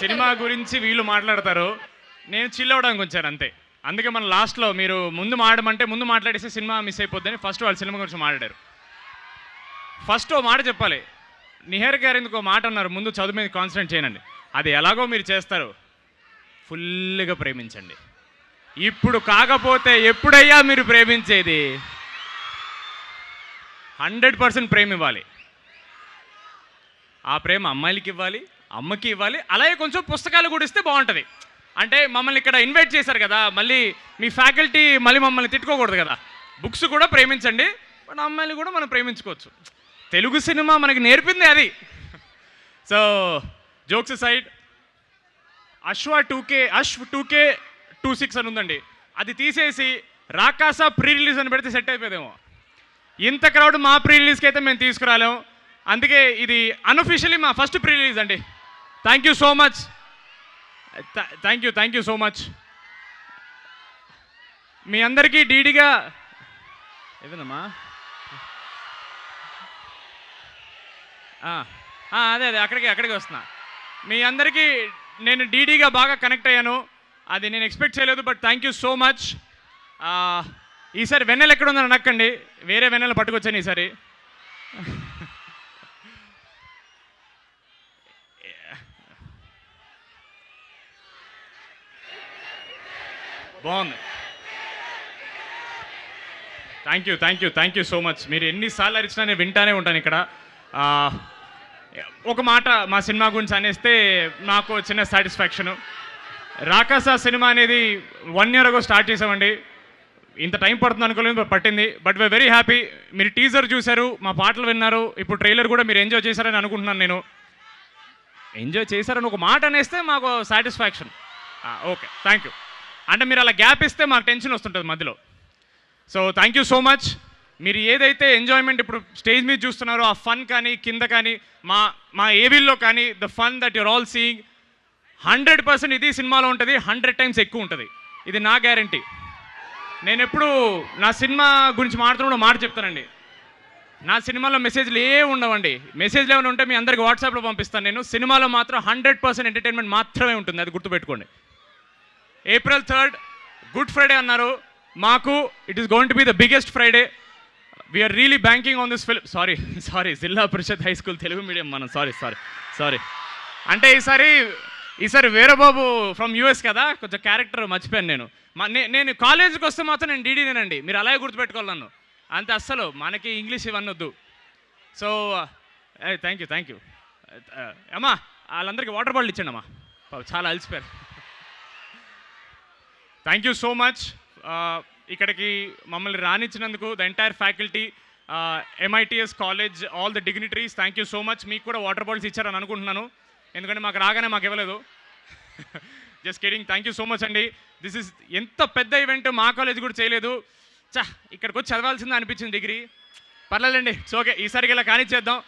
Cinema గురించి వీళ్ళు మాట్లాడతారు, నేను చిల్ అవ్వడానికి వచ్చాను అంతే. అందుకే మన లాస్ట్లో మీరు ముందు మాట్లాడేసి సినిమా మిస్ అయిపోద్దని ఫస్ట్ వాళ్ళు సినిమా గురించి మాట్లాడారు. ఫస్ట్ ఓ మాట చెప్పాలి, నిహార్ గారు ఎందుకు మాట అన్నారు, ముందు చదువు మీద కాన్సన్ట్రేట్ చేయనండి. అది ఎలాగో మీరు చేస్తారు, ఫుల్గా ప్రేమించండి. ఇప్పుడు కాకపోతే ఎప్పుడయ్యా మీరు ప్రేమించేది? 100% ప్రేమ ఇవ్వాలి. ఆ ప్రేమ అమ్మాయిలకి ఇవ్వాలి, అమ్మకి ఇవ్వాలి, అలాగే కొంచెం పుస్తకాలు కూడా ఇస్తే బాగుంటుంది. అంటే మమ్మల్ని ఇక్కడ ఇన్వైట్ చేశారు కదా, మళ్ళీ మీ ఫ్యాకల్టీ మళ్ళీ మమ్మల్ని తిట్టుకోకూడదు కదా. బుక్స్ కూడా ప్రేమించండి, బట్ అమ్మాయిలు కూడా మనం ప్రేమించుకోవచ్చు. తెలుగు సినిమా మనకి నేర్పింది అది. సో జోక్స్ సైడ్, అశ్వ 2K26 అని ఉందండి, అది తీసేసి రాకాసా ప్రీ రిలీజ్ అని పెడితే సెట్ అయిపోయేదేమో. ఇంత క్రౌడ్ మా ప్రీ రిలీజ్కి అయితే మేము తీసుకురాలేము. అందుకే ఇది అన్అఫీషియలీ మా ఫస్ట్ ప్రీ రిలీజ్ అండి. Thank you so much, thank you so much. మీ అందరికీ డీడీగా ఏదమ్మా అదే అక్కడికి వస్తున్నా. మీ అందరికీ నేను డీడీగా బాగా కనెక్ట్ అయ్యాను, అది నేను ఎక్స్పెక్ట్ చేయలేదు, but thank you so much. ఈసారి వెన్నెల ఎక్కడ ఉందని అనక్కండి, వేరే వెన్నెల పట్టుకొచ్చాను ఈసారి. బాగుంది. Thank you so much. మీరు ఎన్నిసార్లు అరిచినా నేను వింటానే ఉంటాను ఇక్కడ. ఒక మాట మా సినిమా గురించి అనేస్తే నాకు చిన్న సాటిస్ఫాక్షను. రాకాసా సినిమా అనేది 1 year ago స్టార్ట్ చేసామండి. ఇంత టైం పడుతుంది అనుకోలేదు, పట్టింది. But we're very happy. మీరు టీజర్ చూశారు, మా పాటలు విన్నారు, ఇప్పుడు ట్రైలర్ కూడా మీరు ఎంజాయ్ చేశారని అనుకుంటున్నాను. నేను ఎంజాయ్ చేశారని ఒక మాట అనేస్తే మాకు సాటిస్ఫాక్షన్. Okay, thank you. అంటే మీరు అలా గ్యాప్ ఇస్తే మాకు టెన్షన్ వస్తుంటుంది మధ్యలో. So thank you so much. మీరు ఏదైతే ఎంజాయ్మెంట్ ఇప్పుడు స్టేజ్ మీద చూస్తున్నారో, ఆ ఫన్ కానీ కింద కానీ మా ఏవీల్లో కానీ, the fun that you're all seeing 100% ఇది సినిమాలో ఉంటుంది, 100 times ఎక్కువ ఉంటుంది. ఇది నా గ్యారంటీ. నేను ఎప్పుడు నా సినిమా గురించి మాట్లాడుతున్నప్పుడు మాట చెప్తానండి, నా సినిమాలో మెసేజ్లు ఉండవండి. మెసేజ్లు ఏమైనా ఉంటే మీ అందరికి వాట్సాప్లో పంపిస్తాను నేను. సినిమాలో మాత్రం 100% ఎంటర్టైన్మెంట్ మాత్రమే ఉంటుంది, అది గుర్తుపెట్టుకోండి. April 3rd గుడ్ ఫ్రైడే అన్నారు మాకు. It is going to be the biggest Friday. We're really banking on this film. Sorry జిల్లా పరిషత్ హై స్కూల్ తెలుగు మీడియం మనం. సారీ అంటే ఈసారి వీరబాబు ఫ్రమ్ యూఎస్ కదా, కొంచెం క్యారెక్టర్ మర్చిపోయాను నేను. నేను కాలేజీకి వస్తే మాత్రం నేను డీడీనేనండి, మీరు అలాగే గుర్తుపెట్టుకోవాలి నన్ను. అంతే, అస్సలు మనకి ఇంగ్లీష్ ఇవన్నీ వద్దు. సో థ్యాంక్ యూ అమ్మా. వాళ్ళందరికీ వాటర్ బాటిల్ ఇచ్చండి అమ్మా, చాలా అలసిపోయారు. Thank you so much. ఇక్కడికి మమ్మల్ని రానిచ్చినందుకు the entire faculty, MITS college, all the dignitaries, thank you so much. మీకు కూడా వాటర్ బాటిల్స్ ఇచ్చారని అనుకుంటున్నాను, ఎందుకంటే మాకు రాగానే మాకు ఇవ్వలేదు. Just kidding. Thank you so much అండి. దిస్ ఇస్ ఎంత పెద్ద ఈవెంట్ మా కాలేజ్ కూడా చేయలేదు. ఇక్కడికి వచ్చి చదవాల్సిందే అనిపించింది డిగ్రీ. పర్లేదండి, ఓకే, ఈసారికి ఇలా కానిచ్చేద్దాం.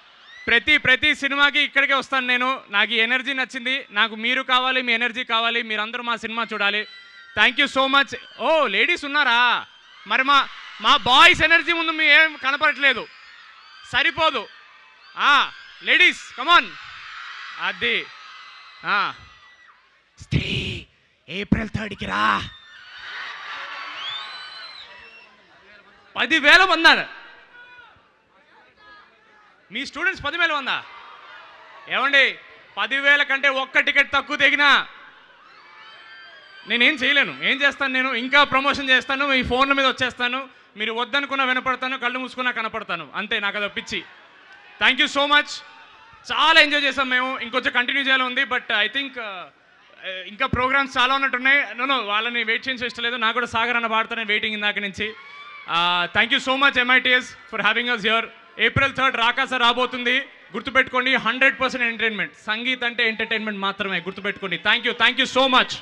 ప్రతి సినిమాకి ఇక్కడికే వస్తాను నేను. నాకు ఈ ఎనర్జీ నచ్చింది, నాకు మీరు కావాలి, మీ ఎనర్జీ కావాలి, మీరందరూ మా సినిమా చూడాలి. Thank you so much. Oh ladies ఉన్నారా? మరి మా బాయ్స్ ఎనర్జీ ముందు మీ ఏం కనపడట్లేదు, సరిపోదు. లేడీస్ కమాన్. అది April 3rd రా. 10,000 మంది. మీ స్టూడెంట్స్ 10,000 మందా? ఏమండి, 10,000 కంటే ఒక్క టికెట్ తక్కువ తెగినా నేనేం చేయలేను. ఏం చేస్తాను నేను? ఇంకా ప్రమోషన్ చేస్తాను, మీ ఫోన్ల మీద వచ్చేస్తాను, మీరు వద్దనుకున్నా వినపడతాను, కళ్ళు మూసుకున్నా కనపడతాను, అంతే. నాకు అది పిచ్చి. Thank you so much. చాలా ఎంజాయ్ చేసాం మేము. ఇంకొంచెం కంటిన్యూ చేయాలి ఉంది, బట్ ఐ థింక్ ఇంకా ప్రోగ్రామ్స్ చాలా ఉన్నట్టున్నాయి. నో వాళ్ళని వెయిట్ చేయించే ఇష్టం లేదు. నాకు కూడా సాగర్ అన్న పాడతానే వెయిటింగ్ ఇందాక నుంచి. Thank you so much MITS for having us here. April 3rd Rakasa రాబోతుంది, గుర్తుపెట్టుకోండి. 100% ఎంటర్టైన్మెంట్. సంగీత్ అంటే ఎంటర్టైన్మెంట్ మాత్రమే, గుర్తుపెట్టుకోండి. Thank you so much.